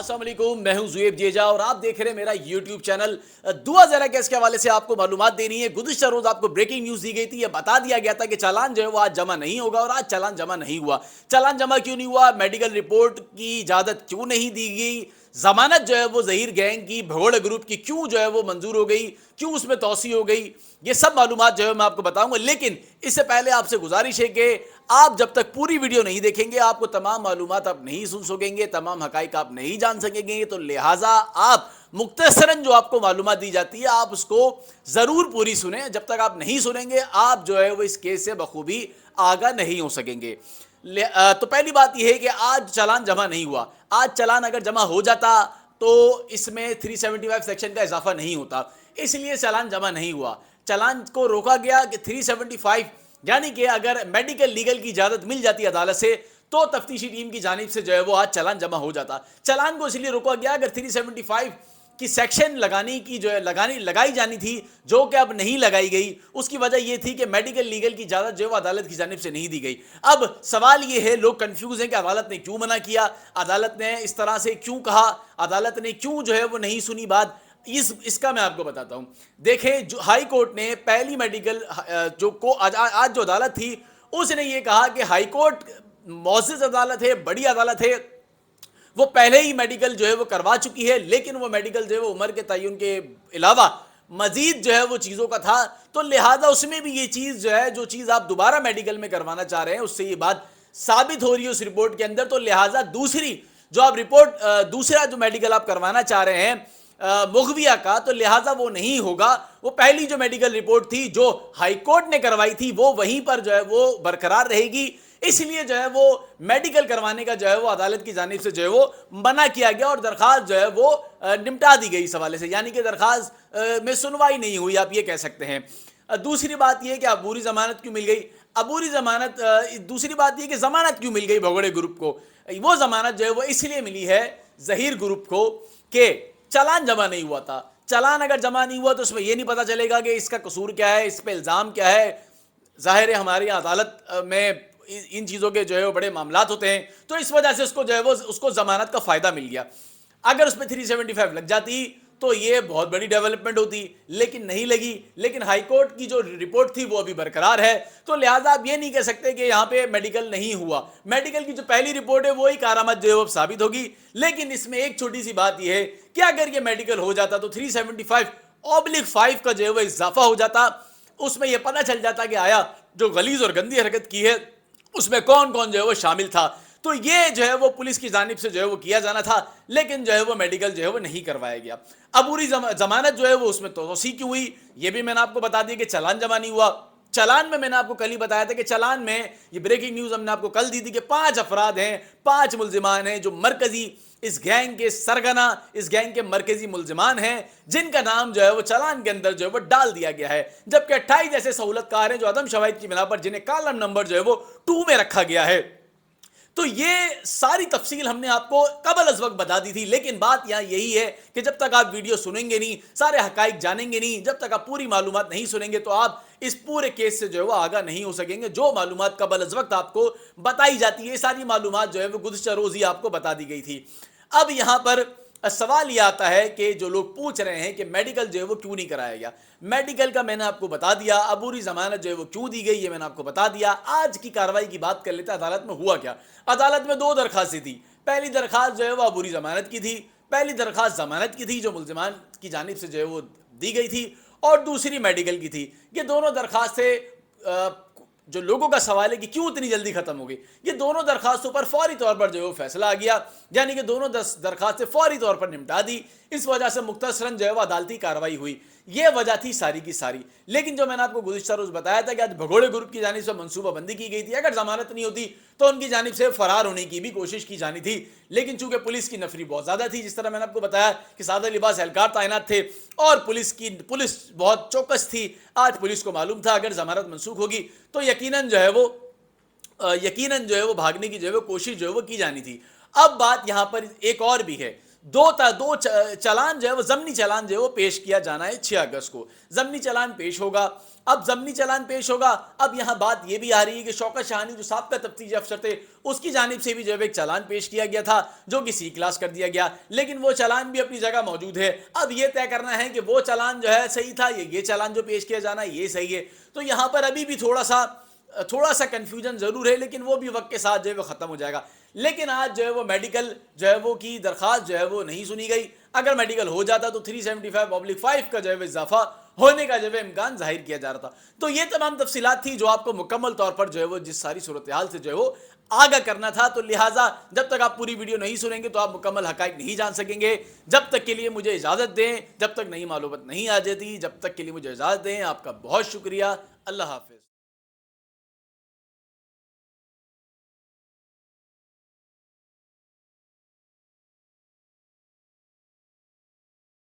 अस्सलाम वालेकुम, मैं हूं ज़ुएब जेजा और आप देख रहे हैं मेरा यूट्यूब चैनल। दुआ ज़रा केस के हवाले से आपको मालूमात देनी है। गुज़िश्ता रोज़ आपको ब्रेकिंग न्यूज़ दी गई थी, ये बता दिया गया था कि चालान जो है वो आज जमा नहीं होगा और आज चालान जमा नहीं हुआ। चालान जमा क्यों नहीं हुआ, मेडिकल रिपोर्ट की इजाज़त क्यों नहीं दी गई, ज़मानत जो है वो ज़हीर गैंग की भगोड़े ग्रुप की क्यों जो है वो मंजूर हो गई, क्यों उसमें तोसी हो गई, ये सब मालूमात जो है मैं आपको बताऊंगा। लेकिन इससे पहले आपसे गुजारिश है कि आप जब तक पूरी वीडियो नहीं देखेंगे आपको तमाम मालूमात आप नहीं सुन सकेंगे, तमाम हकाइक आप नहीं जान सकेंगे। तो लिहाजा आप मुख्तसरन जो आपको मालूमात दी जाती है आप उसको ज़रूर पूरी सुने। जब तक आप नहीं सुनेंगे आप जो है वो इस केस से बखूबी आगाह नहीं हो सकेंगे। तो पहली बात यह है कि आज चालान जमा नहीं हुआ। आज चालान अगर जमा हो जाता तो इसमें 375 सेक्शन का इजाफा नहीं होता, इसलिए चालान जमा नहीं हुआ। चालान को रोका गया कि 375 यानी कि अगर मेडिकल लीगल की इजाज़त मिल जाती अदालत से तो तफ्तीशी टीम की जानिब से जो है वो आज चालान जमा हो जाता। चालान को इसलिए रोका गया अगर 375 की सेक्शन लगाने की जो है लगाई जानी थी, जो कि अब नहीं लगाई गई। उसकी वजह यह थी कि मेडिकल लीगल की इजाज़त जो है अदालत की जानिब से नहीं दी गई। अब सवाल यह है, लोग कंफ्यूज हैं कि अदालत ने क्यों मना किया, अदालत ने इस तरह से क्यों कहा, अदालत ने क्यों जो है वो नहीं सुनी बात। इसका मैं आपको बताता हूं। देखें, जो हाई कोर्ट ने पहली मेडिकल आज जो अदालत थी उसने ये कहा कि हाई कोर्ट मौजूद अदालत है, बड़ी अदालत है, वो पहले ही मेडिकल जो है वो करवा चुकी है, लेकिन वो मेडिकल जो है वो उम्र के तयन के अलावा मजीद जो है वो चीज़ों का था। तो लिहाजा उसमें भी ये चीज़ जो है, जो चीज़ आप दोबारा मेडिकल में करवाना चाह रहे हैं उससे ये बात साबित हो रही है उस रिपोर्ट के अंदर। तो लिहाजा दूसरी जो आप रिपोर्ट दूसरा जो मेडिकल आप करवाना चाह रहे हैं मुगविया का, तो लिहाजा वो नहीं होगा। वो पहली जो मेडिकल रिपोर्ट थी जो हाई कोर्ट ने करवाई थी वो वहीं पर जो है वो बरकरार रहेगी। इसलिए जो है वो मेडिकल करवाने का जो है वो अदालत की जानिब से जो है वो मना किया गया और दरख्वास्त जो है वो निपटा दी गई इस हवाले से, यानी कि दरख्वास्त में सुनवाई नहीं हुई, आप ये कह सकते हैं। दूसरी बात यह कि अबूरी जमानत क्यों मिल गई, अबूरी जमानत दूसरी बात यह कि जमानत क्यों मिल गई भगोड़े ग्रुप को। वो जमानत जो है वो इसलिए मिली है ज़हीर ग्रुप को कि चालान जमा नहीं हुआ था। चालान अगर जमा नहीं हुआ तो उसमें यह नहीं पता चलेगा कि इसका कसूर क्या है, इस पे इल्ज़ाम क्या है। ज़ाहिर है हमारी अदालत में इन चीज़ों के जो है वो बड़े मामलात होते हैं, तो इस वजह से उसको जो है वो उसको ज़मानत का फ़ायदा मिल गया। अगर उसमें 375 लग जाती तो ये बहुत बड़ी डेवलपमेंट होती, लेकिन नहीं लगी। लेकिन हाई कोर्ट की जो रिपोर्ट थी वो अभी बरकरार है, तो लिहाजा आप ये नहीं कह सकते कि यहाँ पे मेडिकल नहीं हुआ। मेडिकल की जो पहली रिपोर्ट है वो ही कारामद जो है वो साबित होगी। लेकिन इसमें एक छोटी सी बात यह है कि अगर ये मेडिकल हो जाता तो 375/5 का जो है वो इजाफा हो जाता, उसमें यह पता चल जाता कि आया जो गलीज और गंदी हरकत की है उसमें कौन कौन जो है वो शामिल था। तो ये जो है वो पुलिस की जानिब से जो है वो किया जाना था, लेकिन जो है वो मेडिकल जो है वो नहीं करवाया गया। अबूरी जमानत जो है वो उसमें तोसी क्यों हुई, ये भी मैंने आपको बता दिया कि चालान जमा नहीं हुआ। चालान में मैंने आपको कल ही बताया था कि चालान में ये ब्रेकिंग न्यूज़ हमने आपको कल दी थी कि 5 अफराद हैं, 5 मुल्जिमान हैं जो मरकजी इस गैंग के सरगना, इस गैंग के मरकजी मुल्जिमान हैं, जिनका नाम जो है वो चालान के अंदर जो है वो डाल दिया गया है। जबकि 28 ऐसे सहूलतकार हैं जो अदम शवाहिद की बिना पर जिन्हें कॉलम नंबर जो है वो 2 में रखा गया है। तो ये सारी तफसील हमने आपको कबल अज वक्त बता दी थी, लेकिन बात यहाँ यही है कि जब तक आप वीडियो सुनेंगे नहीं, सारे हकाइक जानेंगे नहीं, जब तक आप पूरी मालूमात नहीं सुनेंगे तो आप इस पूरे केस से जो है वो आगाह नहीं हो सकेंगे। जो मालूमात कबल अज वक्त आपको बताई जाती है, सारी मालूमात जो है वो गुज़िश्ता रोज़ ही आपको बता दी गई थी। अब यहाँ पर सवाल ये आता है कि जो लोग पूछ रहे हैं कि मेडिकल जो है वो क्यों नहीं कराया गया, मेडिकल का मैंने आपको बता दिया, अबूरी जमानत जो है वो क्यों दी गई ये मैंने आपको बता दिया। आज की कार्रवाई की बात कर लेते हैं, अदालत में हुआ क्या। अदालत में 2 दरखास्तें थी। पहली दरखास्त जो है वो अबूरी जमानत की थी, पहली दरखास्त जमानत की थी जो मुल्जिमान की जानिब से जो है वो दी गई थी, और दूसरी मेडिकल की थी। ये दोनों दरखास्तें जो लोगों का सवाल है कि क्यों इतनी जल्दी खत्म हो गई, ये दोनों दरखास्तों पर फौरी तौर पर जो है वो फैसला आ गया, यानी कि दोनों दरखास्तें फौरी तौर पर निपटा दी। इस वजह से मुख्तसरन जो है वो अदालती कार्रवाई हुई। ये वजह थी सारी की सारी। लेकिन जो मैंने आपको गुज़िश्ता रोज़ बताया था कि आज भगोड़े ग्रुप की जानिब से मनसूबाबंदी की गई थी, अगर जमानत नहीं होती तो उनकी जानिब से फरार होने की भी कोशिश की जानी थी। लेकिन चूंकि पुलिस की नफरी बहुत ज़्यादा थी, जिस तरह मैंने आपको बताया कि सादा लिबास एहलकार तैनात थे और पुलिस बहुत चौकस थी। आज पुलिस को मालूम था अगर जमानत मनसूख होगी तो यकीनन जो है वो भागने की जो है वो कोशिश जो है वो की जानी थी। अब बात यहाँ पर एक और भी है, दो चालान जो है वो ज़मनी चालान जो है वो पेश किया जाना है 6 अगस्त को। ज़मनी चालान पेश होगा। अब ज़मनी चालान पेश होगा, अब यहाँ बात ये भी आ रही है कि शौकत शाहानी जो साबका तफ्तीशी अफसर थे, उसकी जानिब से भी जो है एक चालान पेश किया गया था, जो कि सी क्लास कर दिया गया, लेकिन वो चालान भी अपनी जगह मौजूद है। अब ये तय करना है कि वो चालान जो है सही था, ये चालान जो पेश किया जाना है ये सही है। तो यहाँ पर अभी भी थोड़ा सा कंफ्यूजन जरूर है, लेकिन वो भी वक्त के साथ जो है वो खत्म हो जाएगा। लेकिन आज जो है वो मेडिकल जो है वो की दरखास्त जो है वो नहीं सुनी गई। अगर मेडिकल हो जाता तो 375/5 का जो है इजाफा होने का जो है इम्कान जाहिर किया जा रहा था। तो ये तमाम तफसीलात थी जो आपको मुकम्मल तौर पर जो है वो जिस सारी सूरत हाल से जो है वो आगाह करना था। तो लिहाजा जब तक आप पूरी वीडियो नहीं सुनेंगे तो आप मुकम्मल हकाइक नहीं जान सकेंगे। जब तक के लिए मुझे इजाज़त दें, जब तक नई मालूमात नहीं आ जाती, जब तक के लिए मुझे इजाज़त दें। आपका बहुत शुक्रिया। अल्लाह हाफिज़।